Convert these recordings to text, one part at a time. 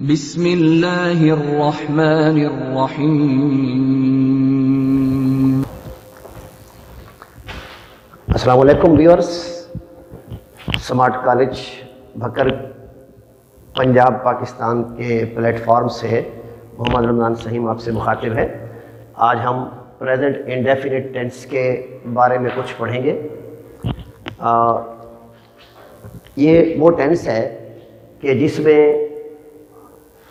بسم اللہ الرحمن الرحیم۔ السلام علیکم viewers, smart college Bhakkar Punjab Pakistan کے پلیٹ فارم سے محمد رمضان سہیم آپ سے مخاطب ہے۔ آج ہم پریزنٹ انڈیفینٹ ٹینس کے بارے میں کچھ پڑھیں گے۔ یہ وہ ٹینس ہے کہ جس میں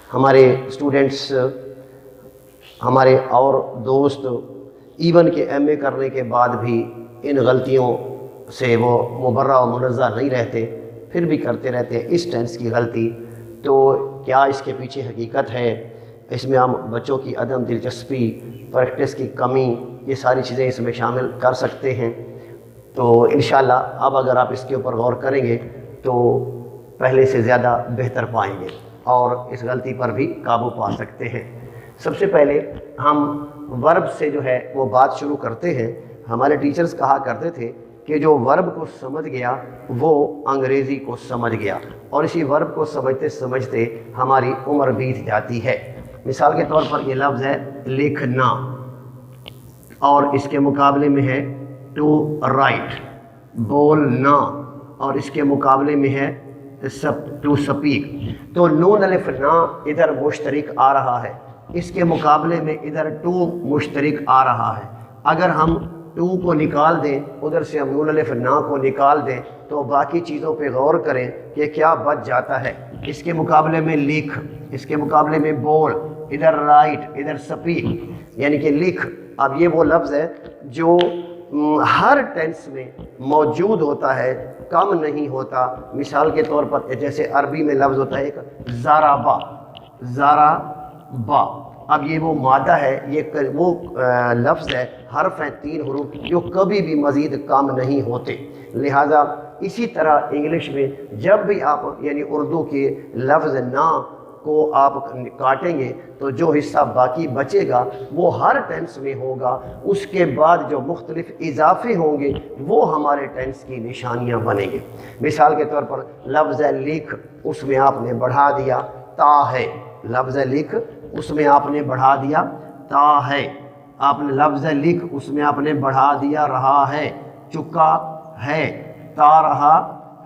ہمارے اسٹوڈنٹس، ہمارے اور دوست ایون کے ایم اے کرنے کے بعد بھی ان غلطیوں سے وہ مبرہ و منزہ نہیں رہتے، پھر بھی کرتے رہتے ہیں اس ٹینس کی غلطی۔ تو کیا اس کے پیچھے حقیقت ہے؟ اس میں ہم بچوں کی عدم دلچسپی، پریکٹس کی کمی، یہ ساری چیزیں اس میں شامل کر سکتے ہیں۔ تو انشاءاللہ اب اگر آپ اس کے اوپر غور کریں گے تو پہلے سے زیادہ بہتر پائیں گے اور اس غلطی پر بھی قابو پا سکتے ہیں۔ سب سے پہلے ہم ورب سے جو ہے وہ بات شروع کرتے ہیں۔ ہمارے ٹیچرز کہا کرتے تھے کہ جو ورب کو سمجھ گیا وہ انگریزی کو سمجھ گیا، اور اسی ورب کو سمجھتے سمجھتے ہماری عمر بیت جاتی ہے۔ مثال کے طور پر یہ لفظ ہے لکھنا، اور اس کے مقابلے میں ہے ٹو رائٹ، بولنا، اور اس کے مقابلے میں ہے ٹو سپیک۔ تو نون الف نا ادھر مشترک آ رہا ہے، اس کے مقابلے میں ادھر ٹو مشترک آ رہا ہے۔ اگر ہم ٹو کو نکال دیں، ادھر سے ہم نون الف نا کو نکال دیں، تو باقی چیزوں پہ غور کریں کہ کیا بچ جاتا ہے۔ اس کے مقابلے میں لکھ، اس کے مقابلے میں بول، ادھر رائٹ، ادھر سپیک، یعنی کہ لکھ۔ اب یہ وہ لفظ ہے جو ہر ٹینس میں موجود ہوتا ہے، کم نہیں ہوتا۔ مثال کے طور پر جیسے عربی میں لفظ ہوتا ہے ایک زارابا، زارابا، اب یہ وہ مادہ ہے، یہ وہ لفظ ہے، حرف ہیں 3 حروف جو کبھی بھی مزید کم نہیں ہوتے۔ لہٰذا اسی طرح انگلش میں جب بھی آپ یعنی اردو کے لفظ نا کو آپ کاٹیں گے تو جو حصہ باقی بچے گا وہ ہر ٹینس میں ہوگا۔ اس کے بعد جو مختلف اضافے ہوں گے وہ ہمارے ٹینس کی نشانیاں بنیں گے۔ مثال کے طور پر لفظ لکھ، اس میں آپ نے بڑھا دیا تا ہے، لفظ لکھ اس میں آپ نے بڑھا دیا تا ہے، آپ نے لفظ لکھ اس میں آپ نے بڑھا دیا رہا ہے، چکا ہے، تا رہا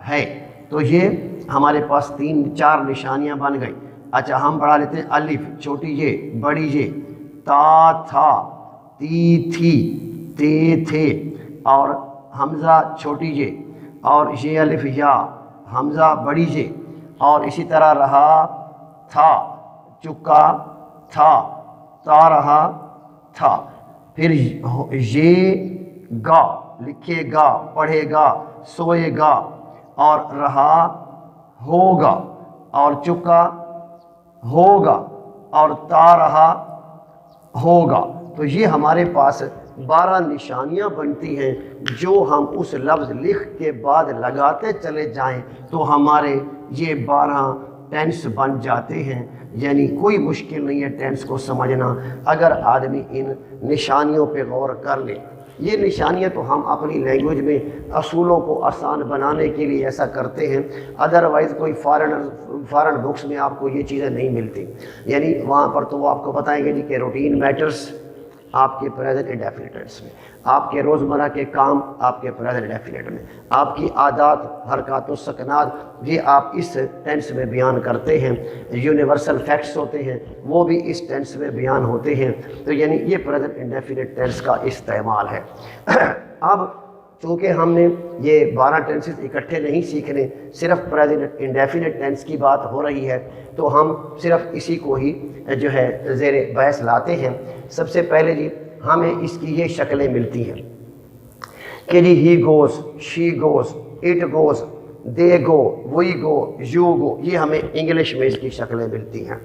ہے۔ تو یہ ہمارے پاس 3-4 نشانیاں بن گئی۔ اچھا ہم بڑھا لیتے ہیں الف، چھوٹی یہ، بڑی یہ، تا تھا، تی تھی، تے تھے، اور حمزہ چھوٹی یہ، اور یہ الف یا، حمزہ بڑی یہ، اور اسی طرح رہا تھا، چکا تھا، تا رہا تھا۔ پھر یہ گا، لکھے گا، پڑھے گا، سوئے گا، اور رہا ہوگا، اور چکا ہوگا، اور تا رہا ہوگا۔ تو یہ ہمارے پاس 12 نشانیاں بنتی ہیں جو ہم اس لفظ لکھ کے بعد لگاتے چلے جائیں تو ہمارے یہ 12 ٹینس بن جاتے ہیں۔ یعنی کوئی مشکل نہیں ہے ٹینس کو سمجھنا اگر آدمی ان نشانیوں پہ غور کر لے۔ یہ نشانیاں تو ہم اپنی لینگویج میں اصولوں کو آسان بنانے کے لیے ایسا کرتے ہیں، ادروائز کوئی فارن بکس میں آپ کو یہ چیزیں نہیں ملتی۔ یعنی وہاں پر تو وہ آپ کو بتائیں گے جی کہ روٹین میٹرز آپ کے پریزنٹ انڈیفینٹ ٹینس میں، آپ کے روزمرہ کے کام آپ کے پریزنٹ انڈیفینٹ میں، آپ کی عادات، حرکات و سکنات یہ آپ اس ٹینس میں بیان کرتے ہیں۔ یونیورسل فیکٹس ہوتے ہیں وہ بھی اس ٹینس میں بیان ہوتے ہیں۔ تو یعنی یہ پریزنٹ انڈیفینٹ ٹینس کا استعمال ہے۔ اب چونکہ ہم نے یہ 12 ٹینسز اکٹھے نہیں سیکھنے، صرف پریزنٹ انڈیفینٹ ٹینس کی بات ہو رہی ہے تو ہم صرف اسی کو ہی جو ہے زیر بحث لاتے ہیں۔ سب سے پہلے جی ہمیں اس کی یہ شکلیں ملتی ہیں کہ جی he goes, she goes, it goes, they go, we go, you go, یہ ہمیں انگلش میں اس کی شکلیں ملتی ہیں۔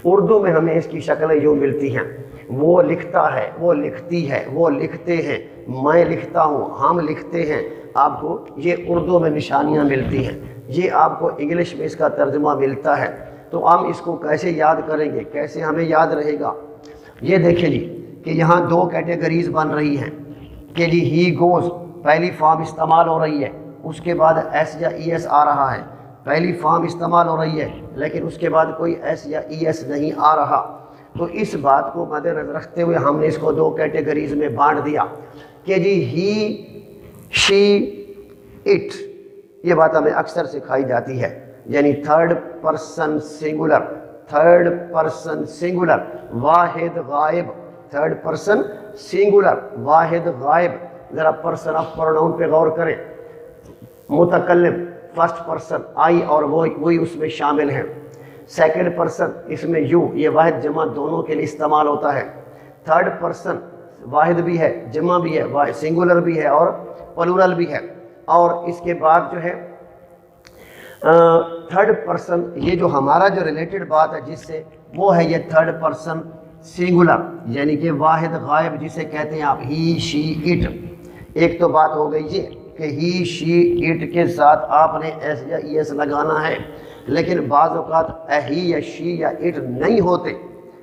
اردو میں ہمیں اس کی شکلیں یوں ملتی ہیں، وہ لکھتا ہے، وہ لکھتی ہے، وہ لکھتے ہیں، میں لکھتا ہوں، ہم لکھتے ہیں۔ آپ کو یہ اردو میں نشانیاں ملتی ہیں، یہ آپ کو انگلش میں اس کا ترجمہ ملتا ہے۔ تو ہم اس کو کیسے یاد کریں گے، کیسے ہمیں یاد رہے گا؟ یہ دیکھیں جی کہ یہاں 2 کیٹیگریز بن رہی ہیں کہ جی ہی گوز پہلی فارم استعمال ہو رہی ہے، اس کے بعد ایس یا ای ایس آ رہا ہے، پہلی فارم استعمال ہو رہی ہے لیکن اس کے بعد کوئی ایس یا ای ایس نہیں آ رہا، تو اس بات کو مد نظر رکھتے ہوئے ہم نے اس کو 2 کیٹیگریز میں بانٹ دیا کہ جی ہی، شی، اٹ، یہ بات ہمیں اکثر سکھائی جاتی ہے، یعنی third person singular, third person singular, واحد غائب، تھرڈ پرسن سنگولر واحد غائب۔ ذرا پرسن آف پروناؤن پہ غور کریں، متکلم فرسٹ پرسن آئی اور وہی اس میں شامل ہیں، سیکنڈ پرسن اس میں یو، یہ واحد جمع دونوں کے لیے استعمال ہوتا ہے، تھرڈ پرسن واحد بھی ہے، جمع بھی ہے، سنگولر بھی ہے اور پلورل بھی ہے، اور اس کے بعد جو ہے تھرڈ پرسن، یہ جو ہمارا جو ریلیٹڈ بات ہے جس سے، وہ ہے یہ تھرڈ پرسن سنگولر، یعنی کہ واحد غائب جسے کہتے ہیں آپ ہی، شی، اٹ۔ ایک تو بات ہو گئی یہ کہ ہی، شی، اٹ کے ساتھ آپ نے ایس یا ای ایس لگانا ہے، لیکن بعض اوقات ہی یا شی یا اٹ نہیں ہوتے،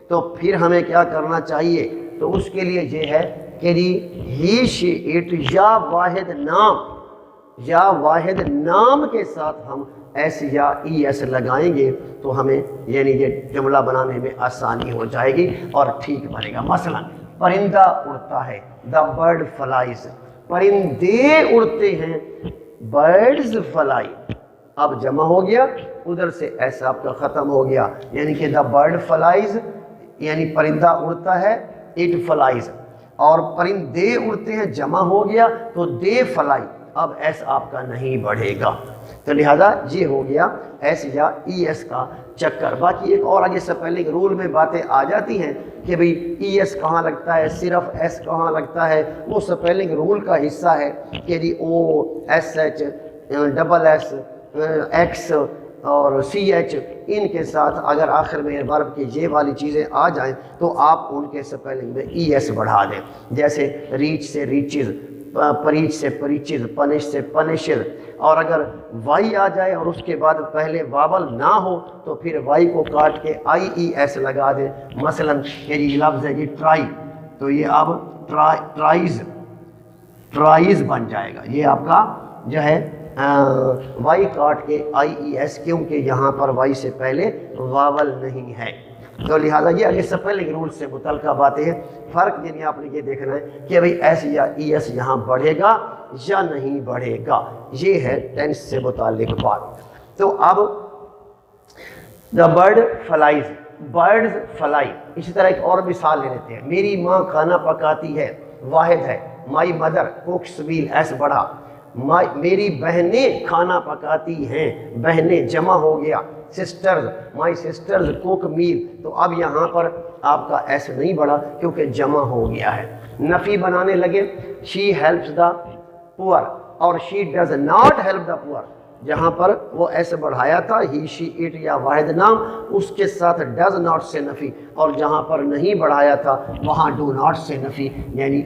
تو پھر ہمیں کیا کرنا چاہیے؟ تو اس کے لیے یہ ہے کہ جی ہی، شی، اٹ یا واحد نام کے ساتھ ہم ایس یا ای ایس لگائیں گے تو ہمیں یعنی یہ جملہ بنانے میں آسانی ہو جائے گی اور ٹھیک بنے گا۔ مثلا پرندہ اڑتا ہے، دا برڈ فلائز، پرندے اڑتے ہیں، برڈز فلائی، اب جمع ہو گیا، ادھر سے ایس آپ کا ختم ہو گیا، یعنی کہ دا برڈ فلائز یعنی پرندہ اڑتا ہے، اٹ فلائز، اور پرندے اڑتے ہیں جمع ہو گیا تو دے فلائی، اب ایس آپ کا نہیں بڑھے گا، تو لہذا یہ ہو گیا ایس یا ای ایس کا چکر۔ باقی ایک اور آگے سپیلنگ رول میں باتیں آ جاتی ہیں کہ بھئی ای ایس کہاں لگتا ہے، صرف ایس کہاں لگتا ہے، وہ سپیلنگ رول کا حصہ ہے کہ G O, S H, double S, X اور سی ایچ، ان کے ساتھ اگر آخر میں ورب کی یہ والی چیزیں آ جائیں تو آپ ان کے سپیلنگ میں ای ایس بڑھا دیں، جیسے ریچ سے ریچز، پریچ سے پریچز، پنش سے پنشز، اور اگر وائی آ جائے اور اس کے بعد پہلے واول نہ ہو تو پھر وائی کو کاٹ کے آئی ای ایس لگا دیں۔ مثلا یہ جی لفظ ہے جی ٹرائی، تو یہ اب ٹرائز بن جائے گا، یہ آپ کا جو ہے وائی کاٹ کے آئی ای ایس، کیونکہ یہاں پر وائی سے پہلے واول نہیں ہے، تو لہٰذا یہ آگے سپیلنگ رول سے متعلقہ باتیں ہیں۔ فرق یعنی آپ نے یہ دیکھنا ہے کہ بھئی ایس یا ای ایس یہاں بڑھے گا یا نہیں بڑھے گا، یہ ہے ٹینس سے متعلق بات۔ تو اب the bird flies, birds fly, اسی طرح ایک اور مثال لے لیتے ہیں، میری ماں کھانا پکاتی ہے، واحد ہے، مائی مدر کوکس میل، ایس بڑھا، میری بہنیں کھانا پکاتی ہیں، بہنیں جمع ہو گیا، سسٹرز، مائی سسٹرز کوک میل، تو اب یہاں پر آپ کا ایس نہیں بڑھا کیونکہ جمع ہو گیا ہے۔ نفی بنانے لگے، شی ہیلپس دا پور اور she does not help the پور، جہاں پر وہ ایسے بڑھایا تھا ہی، شی، اٹ یا واحد نام، اس کے ساتھ ڈز ناٹ سے نفی، اور جہاں پر نہیں بڑھایا تھا وہاں ڈو ناٹ سے نفی، یعنی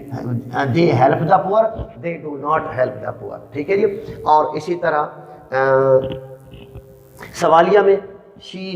دے ہیلپ دا پور، they do not help the پور، ٹھیک ہے جی۔ اور اسی طرح سوالیہ میں شی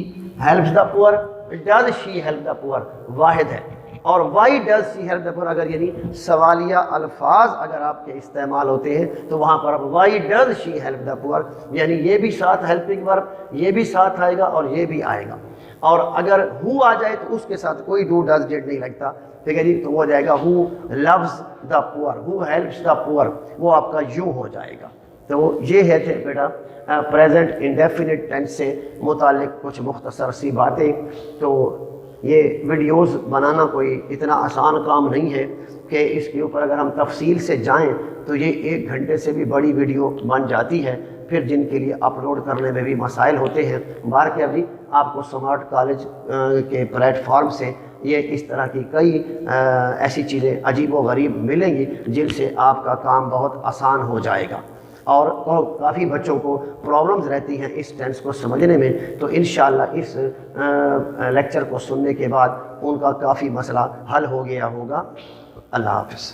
ہیلپس دا پور، ڈز شی ہیلپ دا پور، واحد ہے، اور Y does she help the پور، اگر یعنی سوالیہ الفاظ اگر آپ کے استعمال ہوتے ہیں تو وہاں پر why does she help the poor, یعنی یہ بھی ساتھ ہیلپنگ ورب، یہ بھی ساتھ آئے گا اور یہ بھی آئے گا، اور اگر ہو آ جائے تو اس کے ساتھ کوئی ڈو ڈز ڈیڈ نہیں لگتا، ٹھیک ہے جی، تو وہ ہو جائے گا ہو لوز دا پور، ہو ہیلپس دا پور، وہ آپ کا یو ہو جائے گا۔ تو یہ ہے تھے بیٹا پریزنٹ انڈیفینٹ ٹینس سے متعلق کچھ مختصر سی باتیں۔ تو یہ ویڈیوز بنانا کوئی اتنا آسان کام نہیں ہے کہ اس کے اوپر اگر ہم تفصیل سے جائیں تو یہ 1 گھنٹے سے بھی بڑی ویڈیو بن جاتی ہے، پھر جن کے لیے اپلوڈ کرنے میں بھی مسائل ہوتے ہیں۔ بار کے ابھی آپ کو سمارٹ کالج کے پلیٹ فارم سے یہ اس طرح کی کئی ایسی چیزیں عجیب و غریب ملیں گی جن سے آپ کا کام بہت آسان ہو جائے گا، اور کافی بچوں کو پرابلمز رہتی ہیں اس ٹینس کو سمجھنے میں، تو انشاءاللہ اس لیکچر کو سننے کے بعد ان کا کافی مسئلہ حل ہو گیا ہوگا۔ اللہ حافظ۔